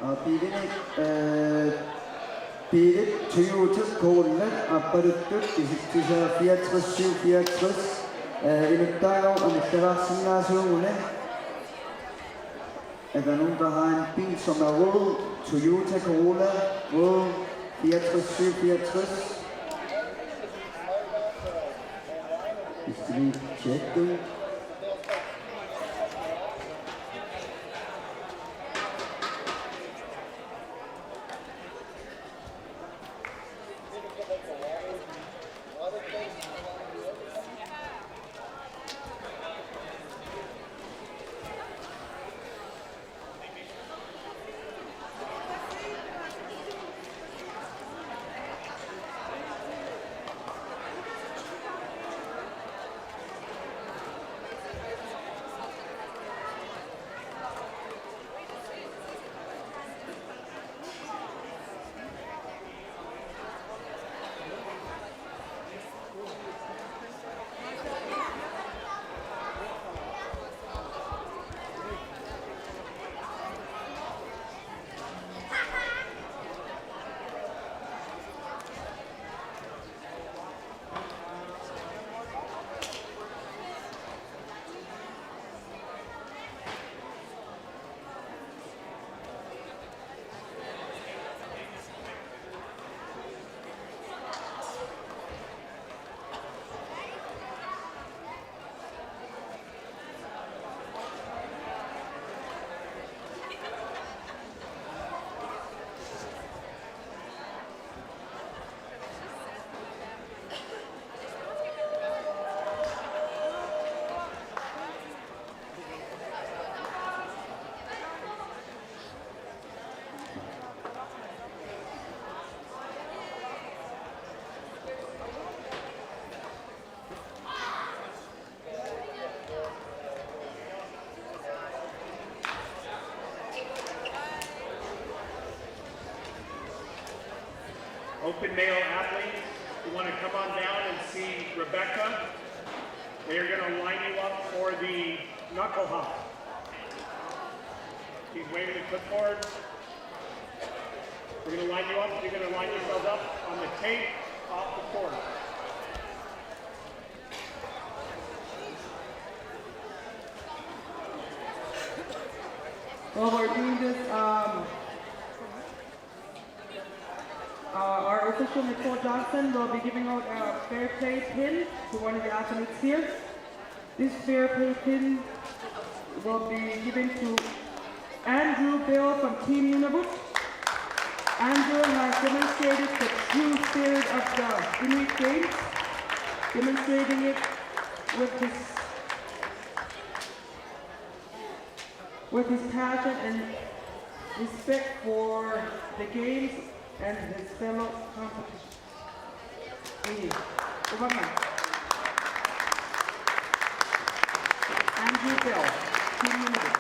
Birini bilet Toyota Corolla apparuttut 64 inuttaalo anittararsinnaasuugune er der nogen der har en bil som er rød Toyota Corolla rød 64 hvis du lige tjekke det. Open male athletes, you want to come on down and see Rebecca. They are going to line you up for the knuckle hop. She's waving the clipboard. We're going to line you up. You're going to line yourselves up on the tape off the court. While we're doing this, our official Nicole Johnson will be giving out a fair play pin to one of the athletes here. This fair play pin will be given to Andrew Bill from Team Nunavut. Andrew has demonstrated the true spirit of the Inuit Games, demonstrating it with his passion and respect for the games and his fellow competition. Andrew Bell, Team Nunavut.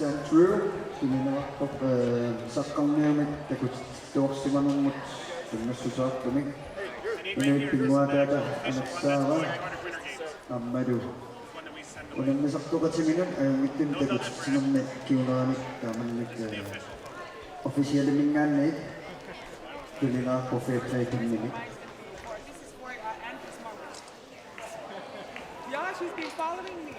Andrew, tuminakop sakkangneumet takutorsimanumut tunnassusaartumik inuippinguataata anaksaawa ammadu unannisartuqatiminun aangittum takutsimamme kiunaanik taamannik officialimingaannik tulinaaqqu fair play pinnimik. Yeah, she's been following me.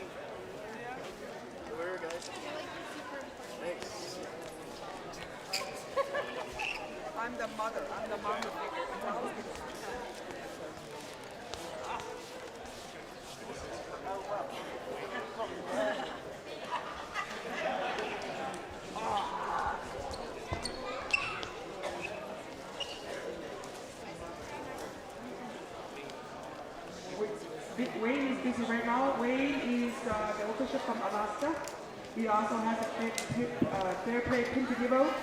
I'm the mother. I'm the mom. Wayne is busy right now. Wayne is the official from Alaska. He also has a fair play pin to give out.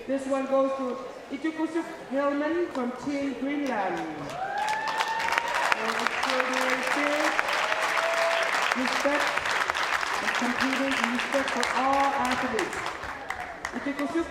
This one goes to Itukusuk Hillman from Team Greenland. Extraordinary spirit, respect, and competing and respect for all athletes. Itukusuk.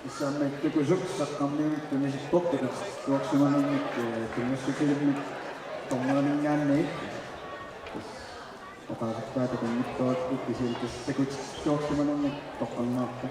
Isaamme tukusuksaqarniut tunisipportukas tuarsumaningit tunnassukilumik tormalingaanni oqaasakkaata kunnittaakku kisiltassakut tuarsumaningit toqqannaarta.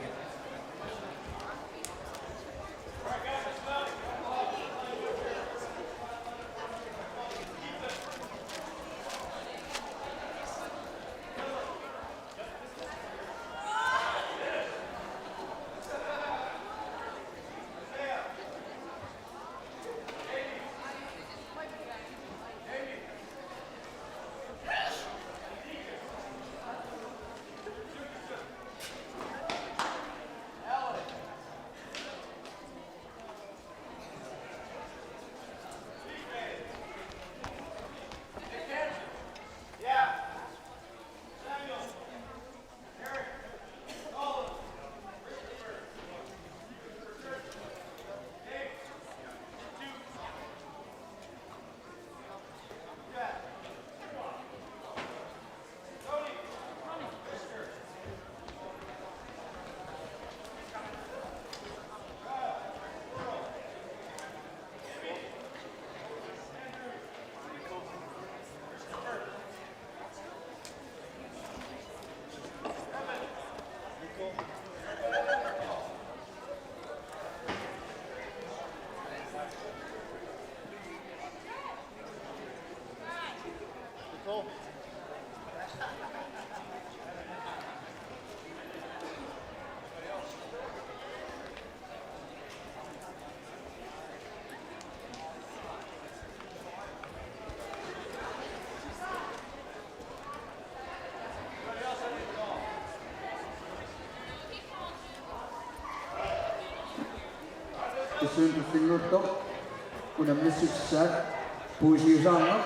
Isuntusinngutto unamnissussat puusiusaanga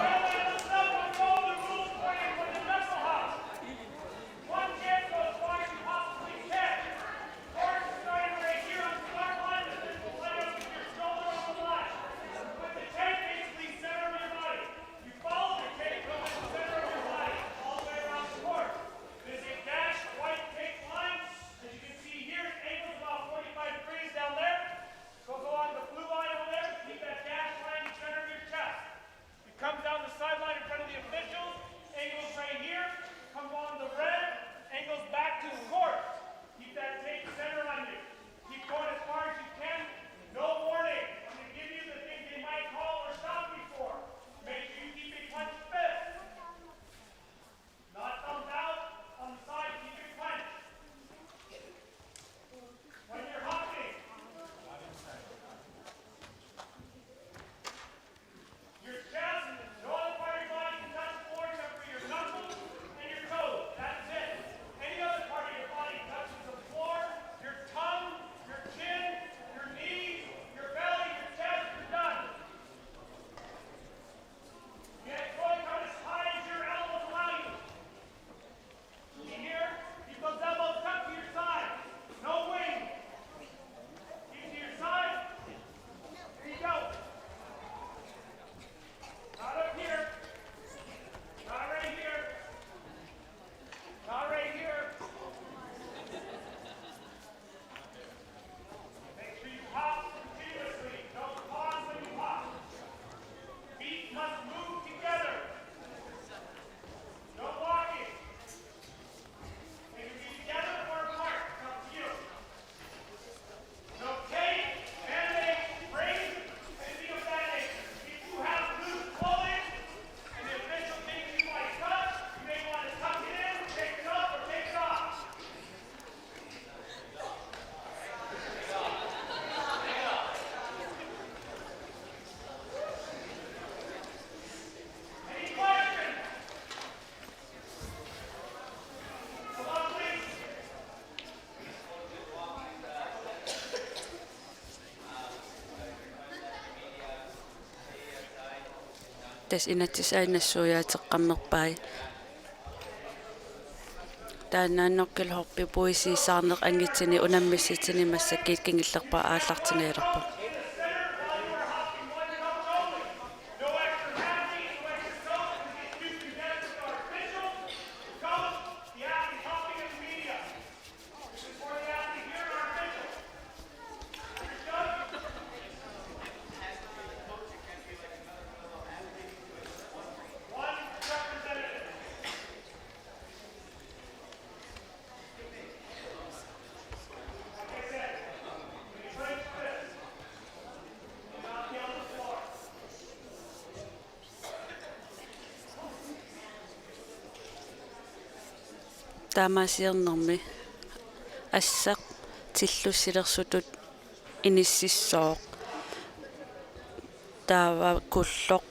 tas inatis ainassuuyaatiqqammerpai тааннаанноркил хорпи пуисиисаарнеқ ангитсини унаммисситини массаккиит кингилlerpa ааллартингаилерпа таамаасиернэрми ассақ тиллуссилерсутут иниссиссоо таава куллоқ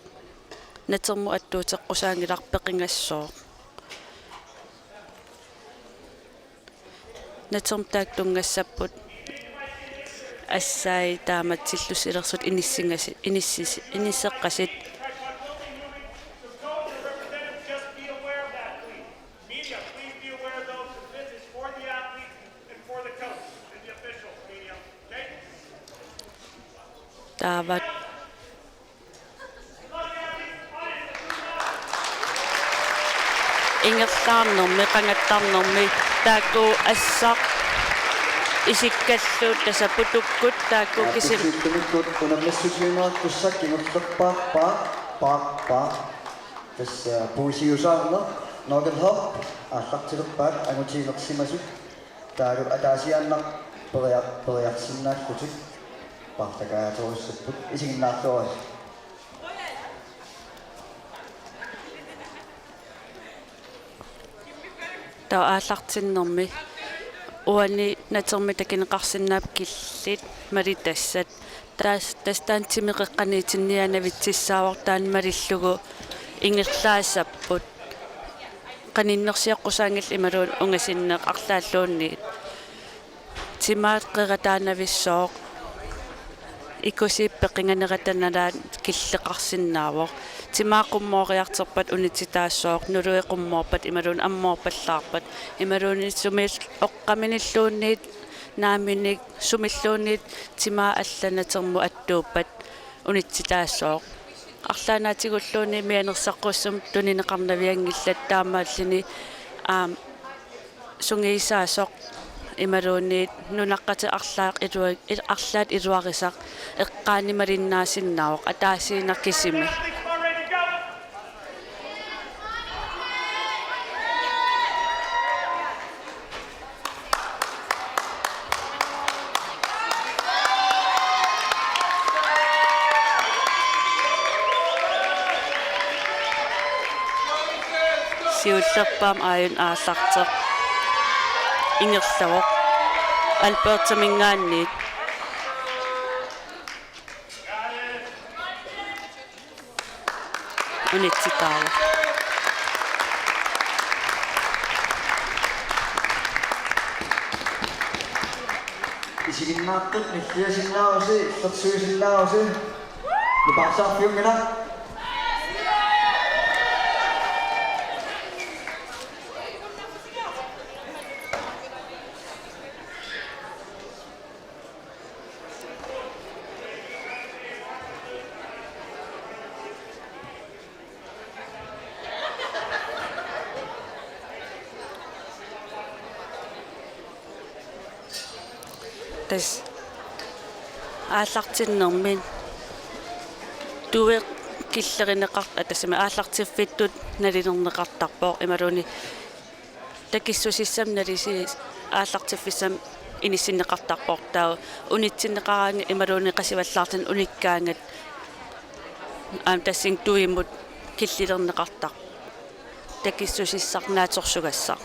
натерму аттуутеққусаангиларпеқингассоо натерм таактунгассаппут ассаи тааматсиллусилерсут иниссингаси иниссеққасит Just be aware of that, please. Media, please be aware of those because this is for the athletes and for the coach and the officials, media. Okay? таават ингерлаарнэрми қангаттарнэрми таакку ассақ исиккаллуут тасапутуккут таакку кисим Тут унаммиссутиинерат туссак ингерлерпаа тас пуусиусаарнер ногелхоп аллартилерпаат агутиинерсимасут таагу атаасиааннар периарсиннааккутик партакааторуссаппут исигиннаартуарас таа ааллартиннэрми уани натерми такинеқарсинаап киллит малитассат тастаантимеқеққаниитиннианавитсissaavar таанмалиллугу ингерлаассаппут qaniinnersiaqqusаангил ималуун унгасиннеқ арлааллуунни тимааққератаанависсоо икусииппеқинганератаналаат киллеқарсинаавоқ тимааққуммоориартерпат унититаассооқ нулуеқуммоорпат ималуун аммоорпаллаарпат ималууни сумил оққаминиллуунниит нааминик сумиллуунниит тимаа алланатерму аттууппат унититаассооқ арлаанаатигуллууни мианерсаққуссум тунинеқарнавиангиллат таамааллини сунгиисаасоқ ималуунниит нунаққати арлаат илуарисақ эққаанималиннаасиннаавоқ атаасиинаркисими Athletes are ready to go. сиуллерпаам ааюн ааллартеқ ингерлавоқ албертамингаанниит унитситаава исигиннаартут миллиасиннааруси иллерсуисиннааруси лупарсаарфиунгила тас ааллартиннэрмин туе киллеринеқар атасами ааллартиффиттут налинернеқартарпоо ималуни такиссусиссам налиси ааллартиффиссам иниссиннеқартарпоо таа унитсиннеқараанги ималуни қасиваллаартин униккаангат тассин туиммут киллилернеқартар такиссусиссарнааторсугассаа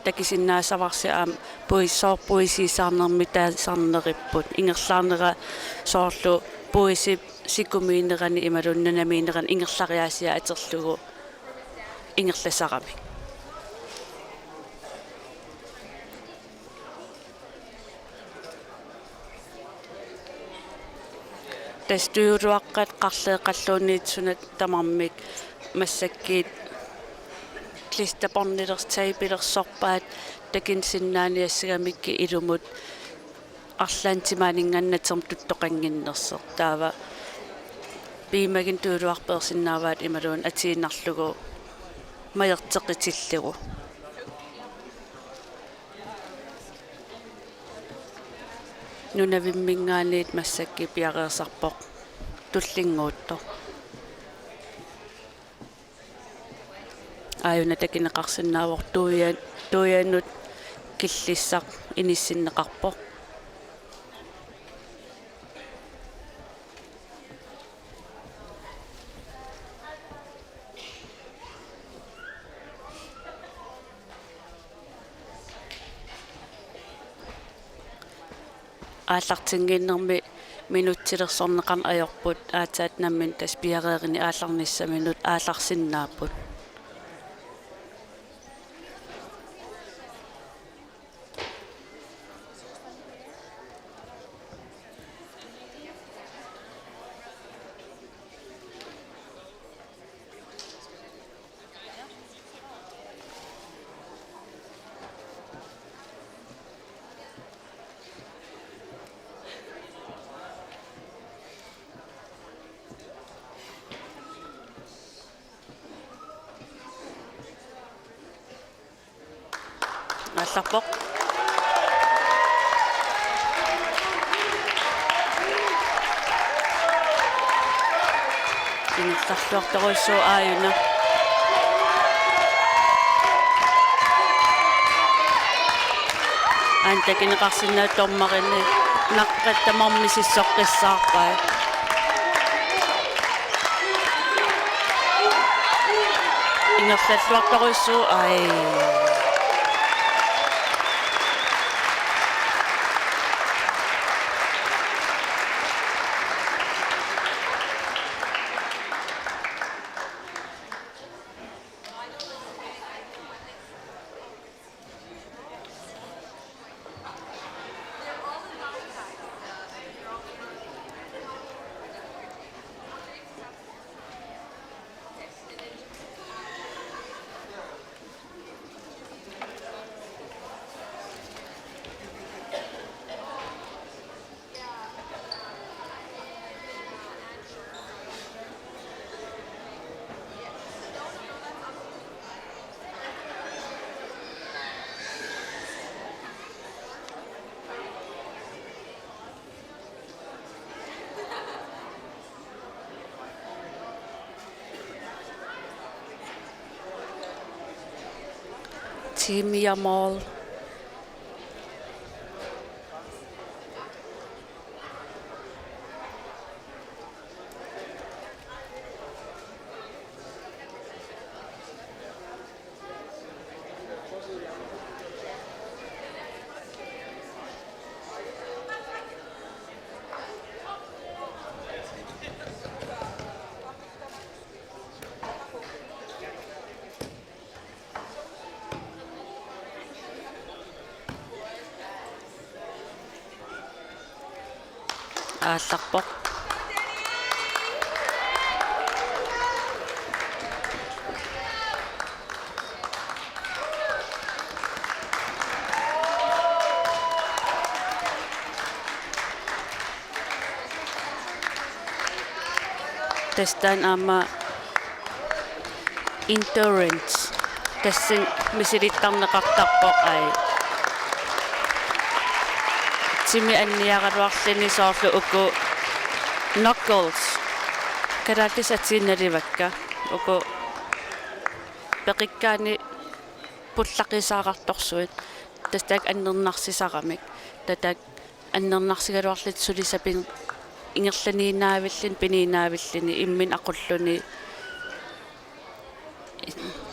такисиннаасаварси пуисиисаарнерми таасаарнериппут ингерлаарнера соорлу пуиси сикумиинерани ималуннанамиинерани ингерлариаасиа атерлугу ингерласарами тастуйулуаққат қарлеэқаллуунниитсунат тамармик массаккиит клистапорнилерс тайпилерсорпаат такинсиннааниассагамикки илумут арлаантимаанинганнатерм туттоқангиннерсер таава пиимагин туулуарперсиннааваат ималуун атииннарлугу маертеқитиллугу нунавиммингаанит массакки пиареерсарпоқ туллингуутто аюна такинеқарсинаавор туяанут киллиссақ иниссиннеқарпоқ ааллартингииннэрми минутсилерсорнеқарн ajorput аатаат наммин тас пиареерини аалларнisса минут аалларсиннааппут аалларпоқ инилларлуарторуссуу ааюна антакинеқарсинаа тормарини наққаттамармисиссоққиссаарпаа ингерллуарторуссуу ай Timiamol аалларпоқ тестан ама endurance тассын мисилиттарнеқартарпоқ ай Timi anniaqaluarlini soorlu uku knuckles karatisatiinnalivakka uku peqikkaani pullaqisaaqartorsuit tastak annernarsisaramik tatak annernarsigaluarlit sulisapin ingerlaniinaavillin piniinaavillini immin aqulluni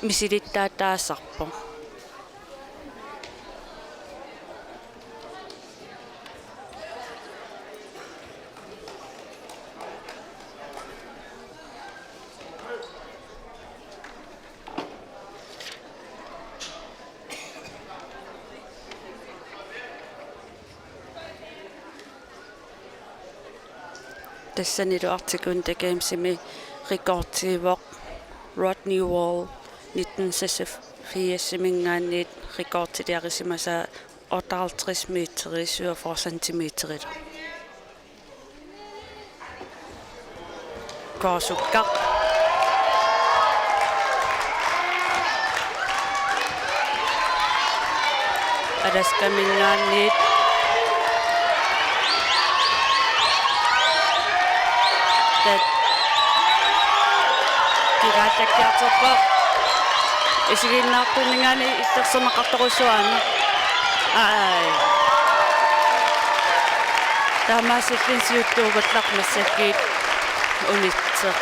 misilittaataasarpo тассанилуартикун такаимсими рекордтивоқ Rodney Wall 1986-симингаанниит рекордтилиарисимаса 58 метри 47 сантиметрит каасукка адаскамингаанниит кигатаккиартерпа исигиннаартуннигаани иллерсернеқарторуссуаана ай тамасиллин сиуттуугуллармассаккиит унитсер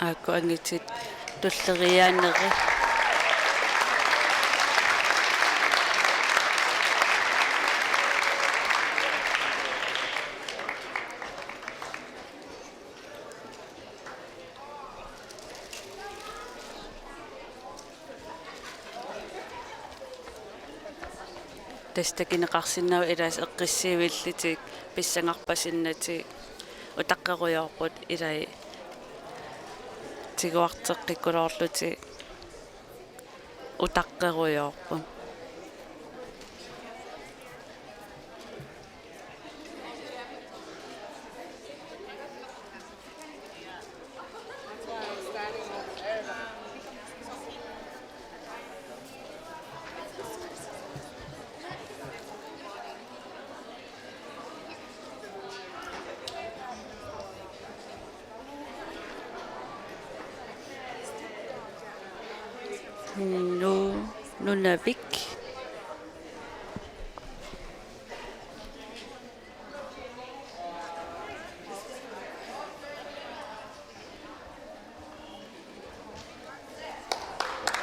аакку ангитсит туллериаанери тастакинеқарсиннау илаас эққиссиивиллитик писсангарпасиннатик утаққеруйорпут илай тигуартеққиккулоорлути утаққеруйорпун Nunavik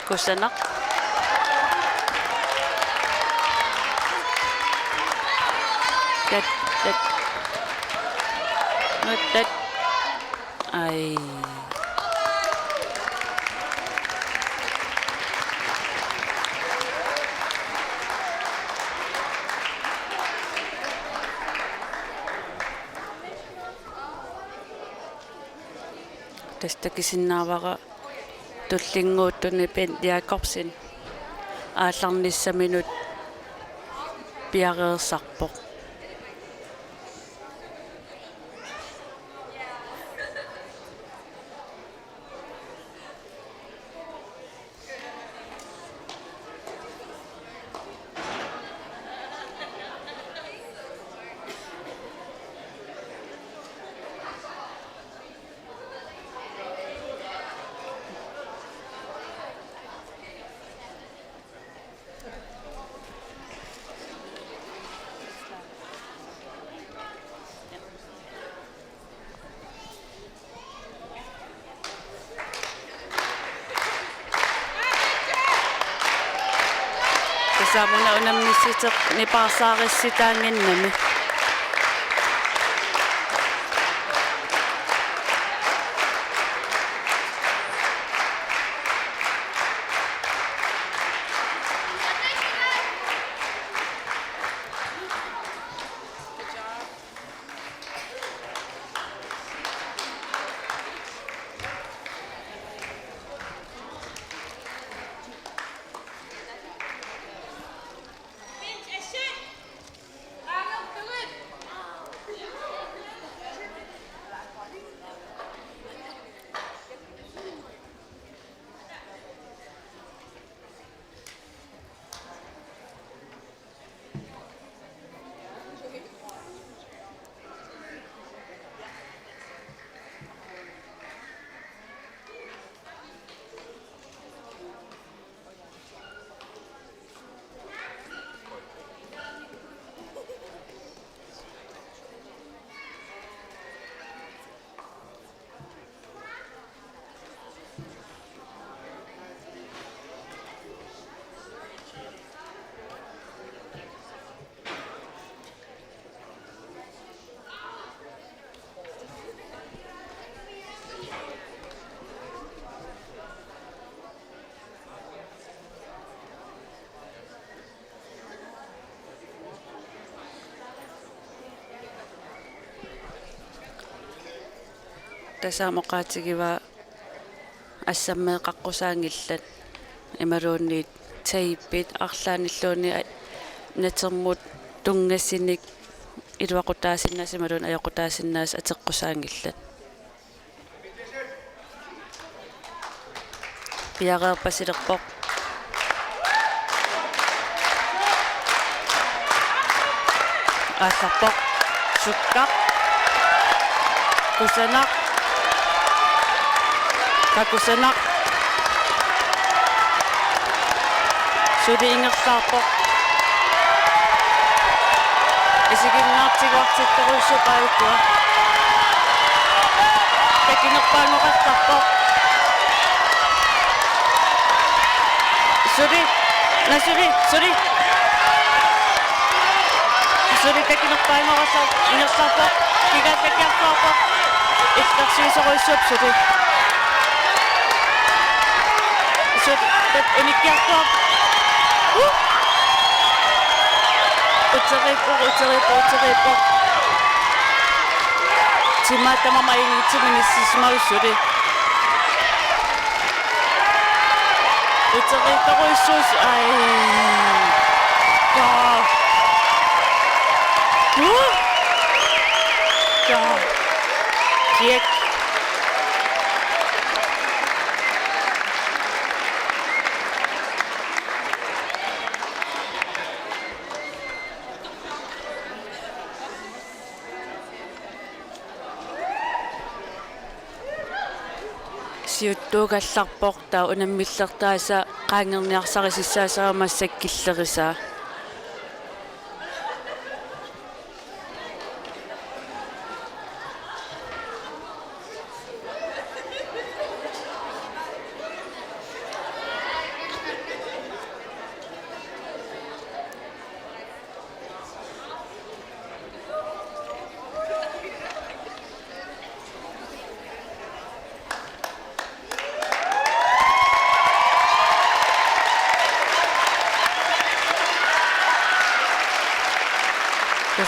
Kusanak that I тастакисиннаавара туллингууттуни пен диакорсин аалларниссаминут пиареерсарпоқ Samuna unamnissiteq niparsaaрисситаангиннами тасаамоqaатигива ассаммеэқаққусаангиллат ималуунниит таиппит арлааниллууни натермут тунгассиник илуақутаасиннаас ималуун аёқутаасиннаас атеққусаангиллат пиареерпасилерпоқ аалларпоқ суккақ кусанақ какусанақ сулиингерлаарпоқ исигиннаартигуартитторуссупааюттуа takinerpaangoqartarpo suri takinerpaangoqartar inersarpo kigaatakiartorpo iqtarsiisoruissuup suri tat unikkiartuap utseriippo timaattamamaingitsiminissisimaussuli utseriipporuissuus ai kiek siuttuugallarpoq taa unamillertaasa qaangerniarsarisissaasaramassakkillerisa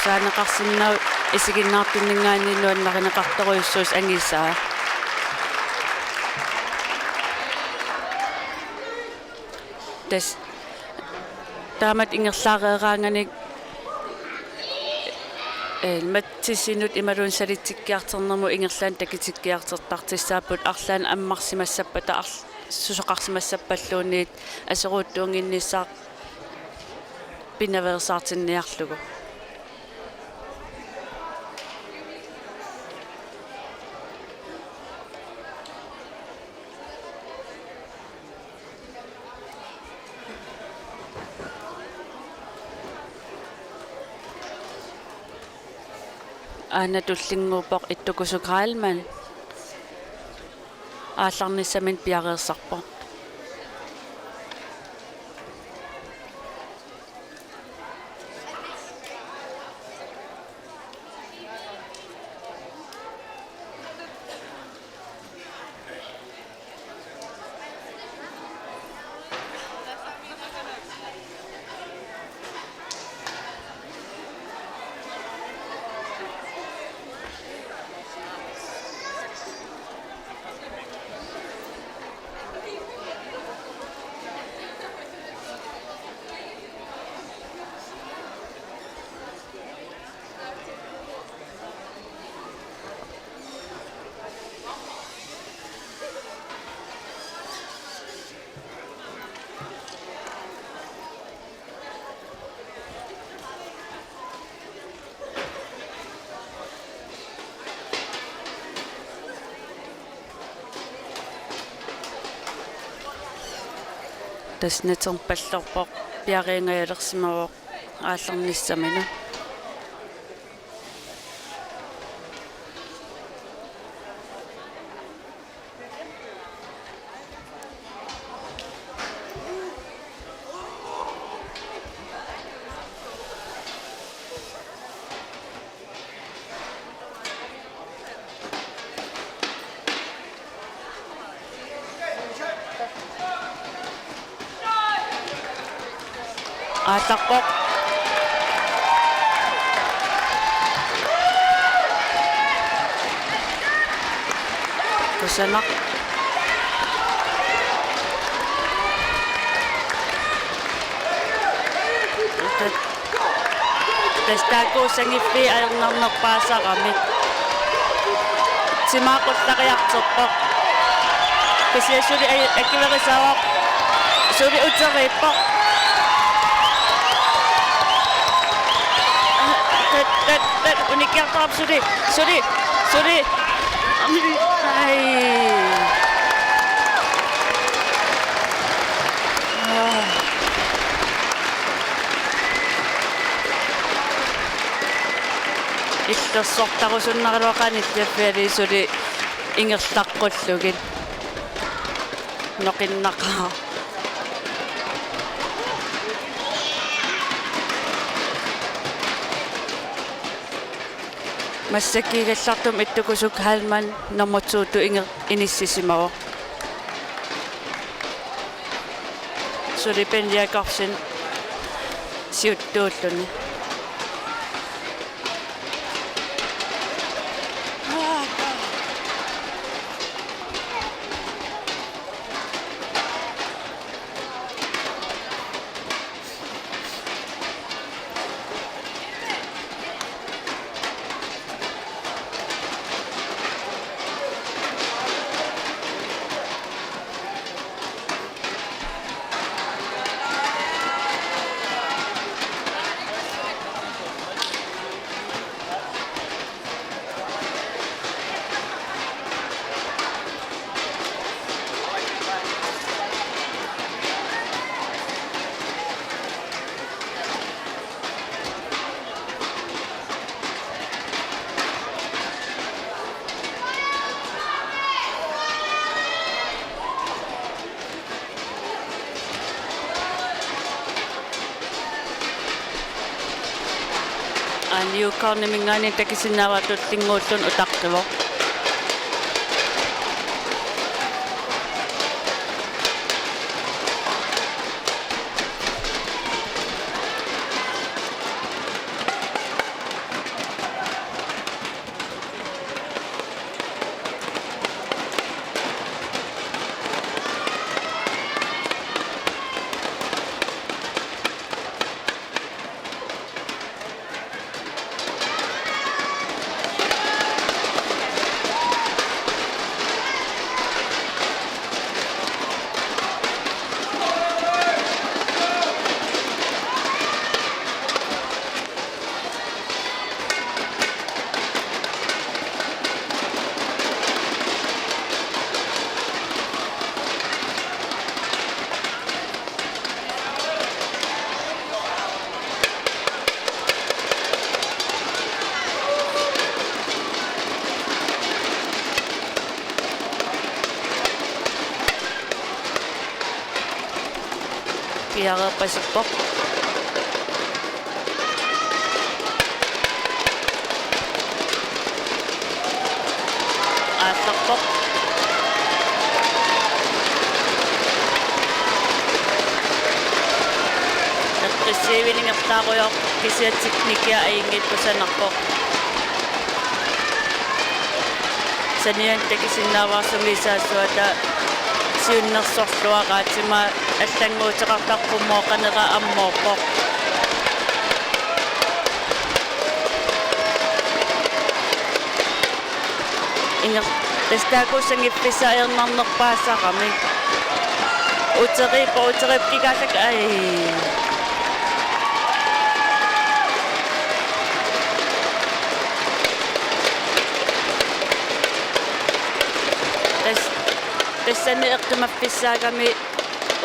saanaqarsinnau isiginnaartinningaanninuannaqinaqartoruissuus angisaa tas taamat ingerlaareeraanganik mattissinut imaluun salitsikkiarternermu ingerlaan takitikkiartertartissaapput arlaan ammarsimassappata susoqarsimassappalluuniit aseruuttuunginnissaa pinaversaartinniarlugu aanatullinguupoq ittukusukraalman aallarnissamin piareersarpo tasnaterpallorpoq piariingajalersimavoq aallarnissaminu aallarpoq kusamaq tastaakuussangiffi aernarnerpaasarami simaaqollariarterpoq kasiasuli akkiverisaaroq suli uteriippoq unikkiartarap suli ai illersortarusunnaruaqani taffiali suli ингерлаққуллугин ноқиннақаа массаккигаллартум иттукусук хаалман нормутсууту иниссисимаво сулипенниакарсин сиуттууллуни Niukaarnimingaani takisinnaavaatullinguullun utaqqivo piaqeeppasippoq aallarpoq eqqissiiviningertaaruyor kisiatsiknikia aingittusanarpoq sanian takisinnaavaarsumisaassuata siunnersorluaqaatima аллангуутеқартарпуммоо қанера аммоорпоқ ингер тастаакуссангипписаернарнерпаассақарми утерипкикаасак ай тассани эққимапписсаагами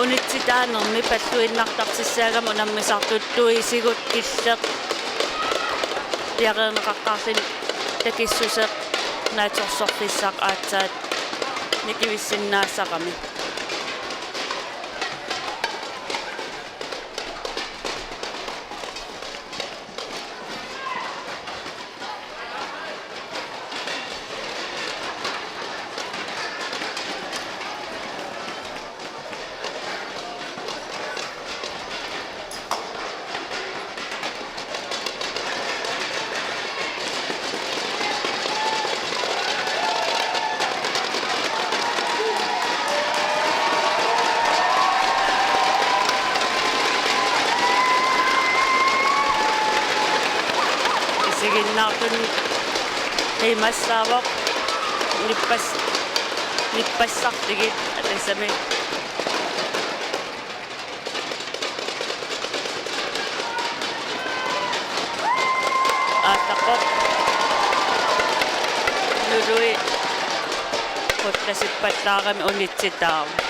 унитситааnermi паллуиннартартиссаагам унаммисартуттуисигут киллеқ пиарернеқаққарсин такиссусеқ нааторсорфиссаақ аатсаат никивиссиннаассақами siginnaartun qiimassaavoq nippassartigi atasami aataqoq nului quttasippallaarami unitsitaaru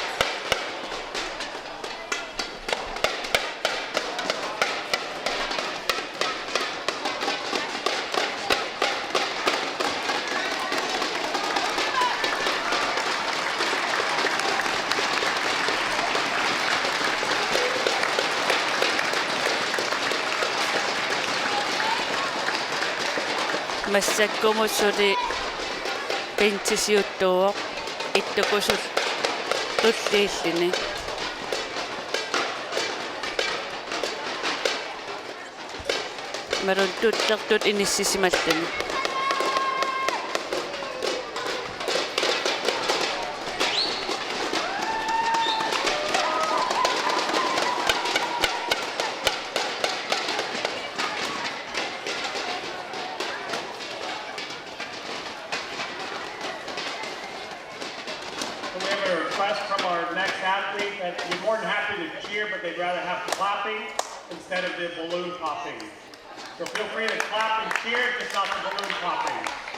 массаккумуссули пинтисиуттуоқ иттукусут туллииллини марун туттертут иниссисималлани We have a request from our next athlete that we're more than happy to cheer, but they'd rather have clapping instead of the balloon popping. So feel free to clap and cheer, just not the balloon popping.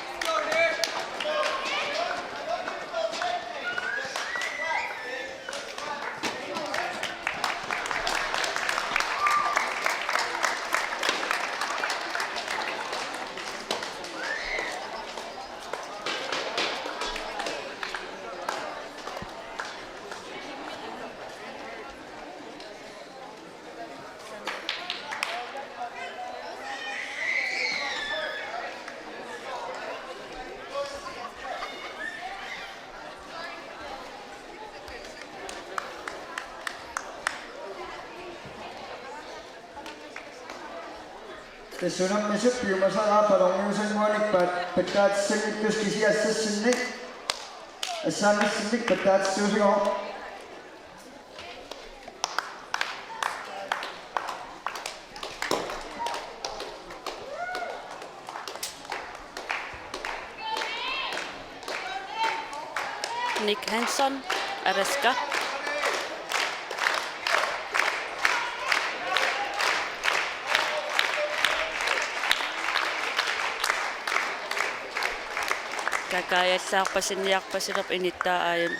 Sunam misuk piumasara palongyusan monik patat singit kuskisi assinnik asami sinnik patat susingo Nick Hansen Araska kakayallаарpasiniarpasilerp inittaaayam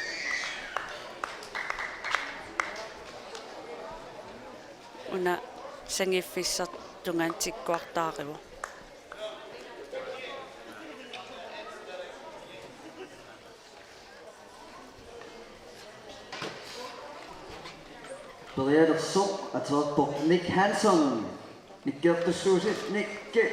una sangiffissartungan tikkuartaarivu Beredersuk aterpok Nick Hansen nikkertussuusit nikke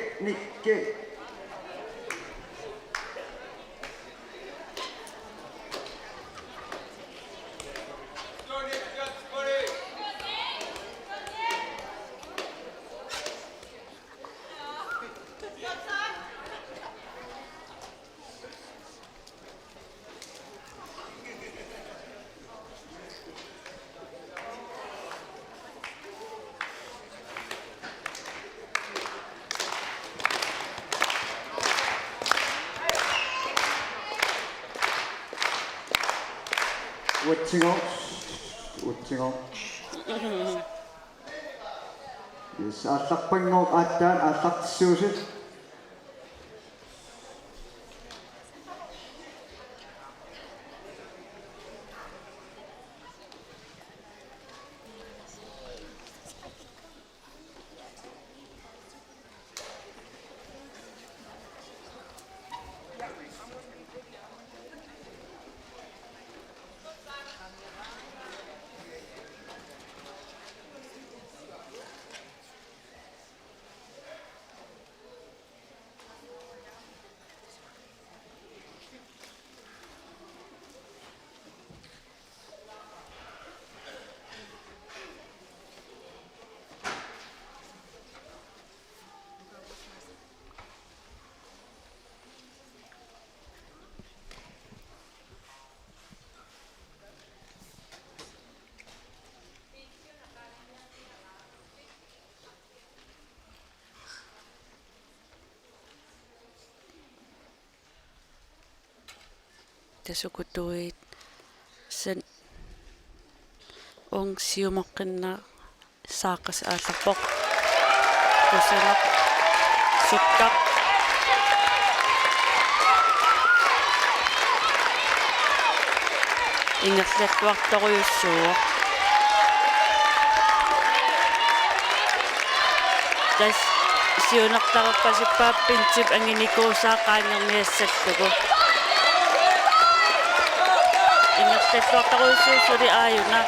Utsingo. Yes, allaqpanngor aattaan allaqtissuusit tasukutuit san ong siumoqqinna saaqas aallarpoq kusanaq sukkaq ingerllertuartoruyussuuq tas siunaqtarerpasippaappinsip anginikuusaaqaangerniassallugu ingerllertuartoruyussuusuli aayuna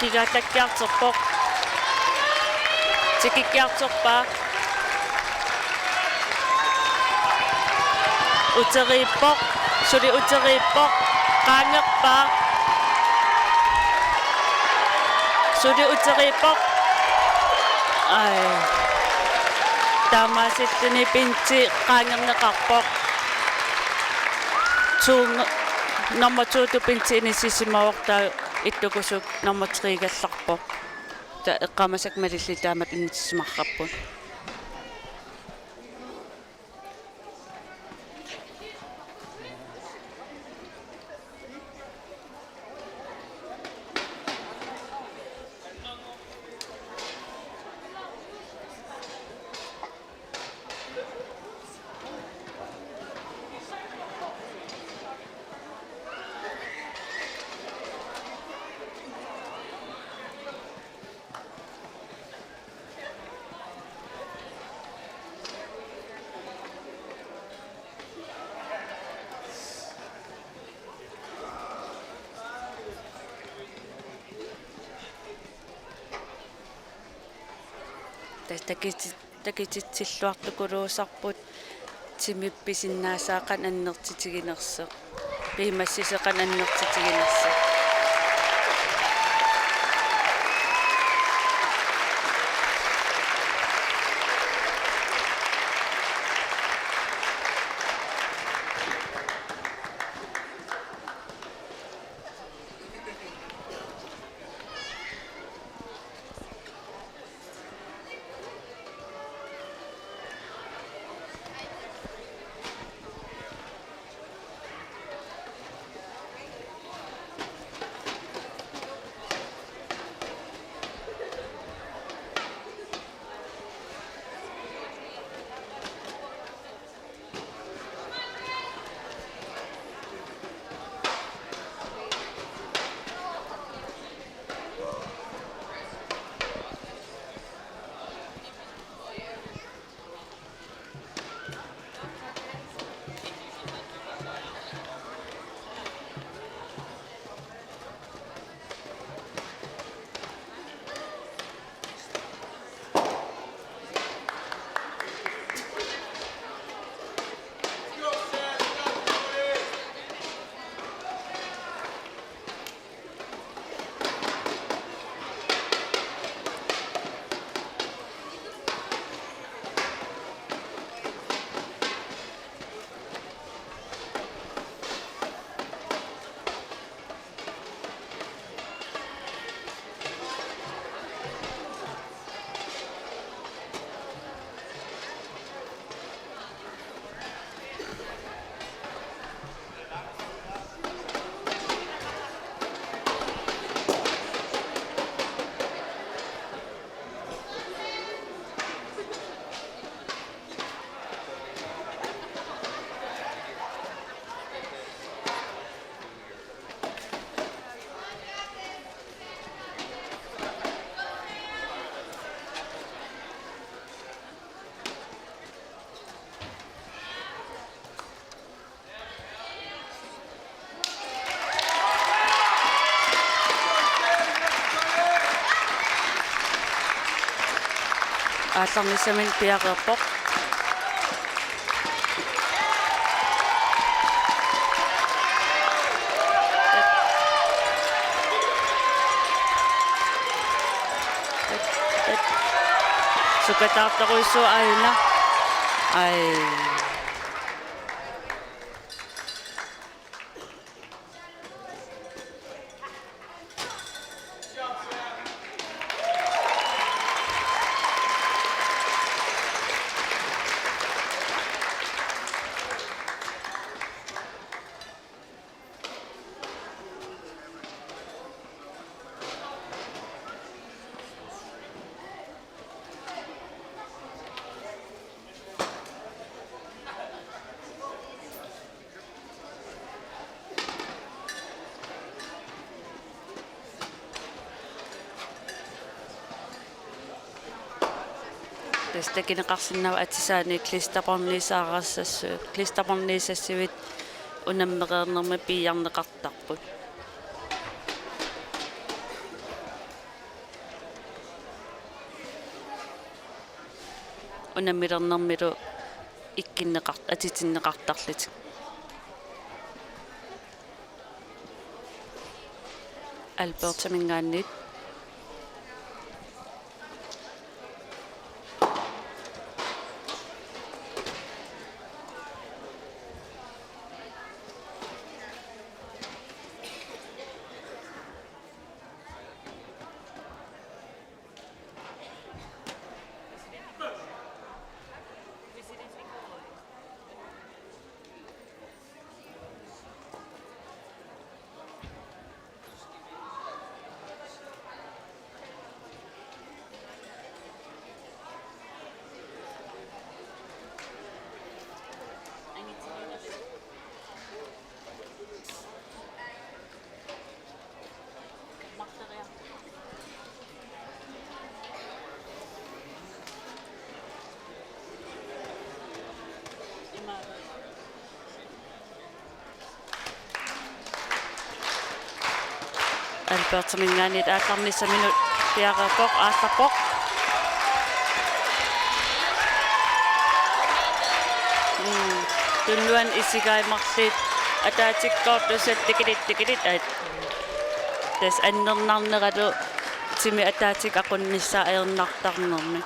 tigaallakkiarterpoq tikikkiartorpa uteriippoq suli uteriippoq qaangerpa suli uteriippoq ai taamasittuni pinti qaangerneqarpoq tuung number 2 tu pinti inissisimaorta ittukusuk number 3 gallarpoq ta eqqamasak malilli taamat inissisimarrappun takitsilluartukuluusarput timippisinnaasaqan annertitiginerseq piimassiseqan annertitiginerseq аалларнissamin piaqerpoq sukataartaruissu aina ai tästä kineqarsinnava atisaani klistaporniisaassivit unammeqernerma piiarneqartarput унамилернэрмилу атитиннеқартарлит Alberta mingaannit Alberta mingaannit aaqarnissaminu piaqapoq aallapoq tunnuan isigaimarlit ataatikkoortusat tikilit at tas annernaarneralu timi ataatik aqunnissaa aernartarnermi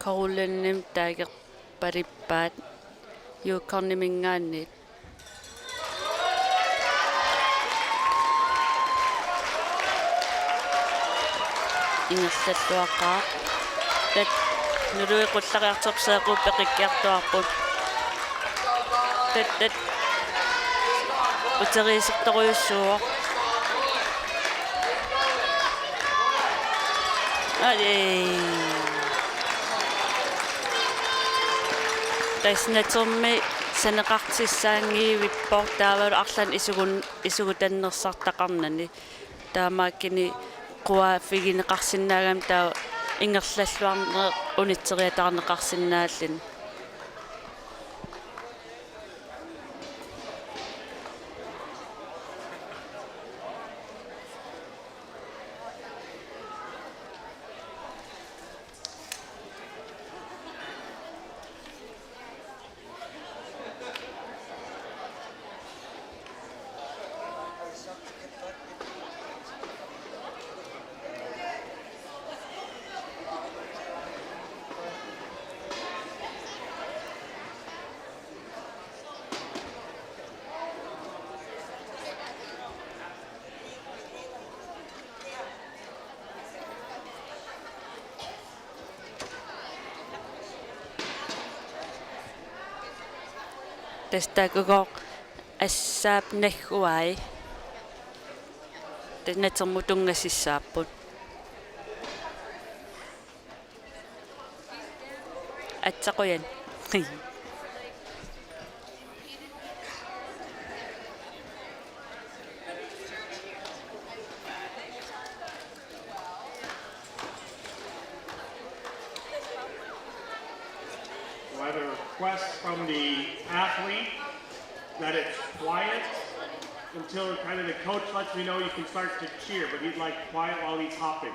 Karulennim taager parippaat yuukarnimingaannit ingersalluaqaa tat nuluiqullariartorseequuppeqikkiartuarput tat uteriisertoruyussuuq Taisnatormi saneqartissaangiivippoq taavalu arlan isugutannersartaqarnani taamaakkini quaaffigineqarsinnaagam taa ingerlalluarne unitseriatаарneqarsinnaallin Testakugoq assaap nagguai tannatermutungassissaapput atsaquyan I have a request from the athlete that it's quiet until kind of the coach lets me know you can start to cheer, but he'd like quiet while he's hopping.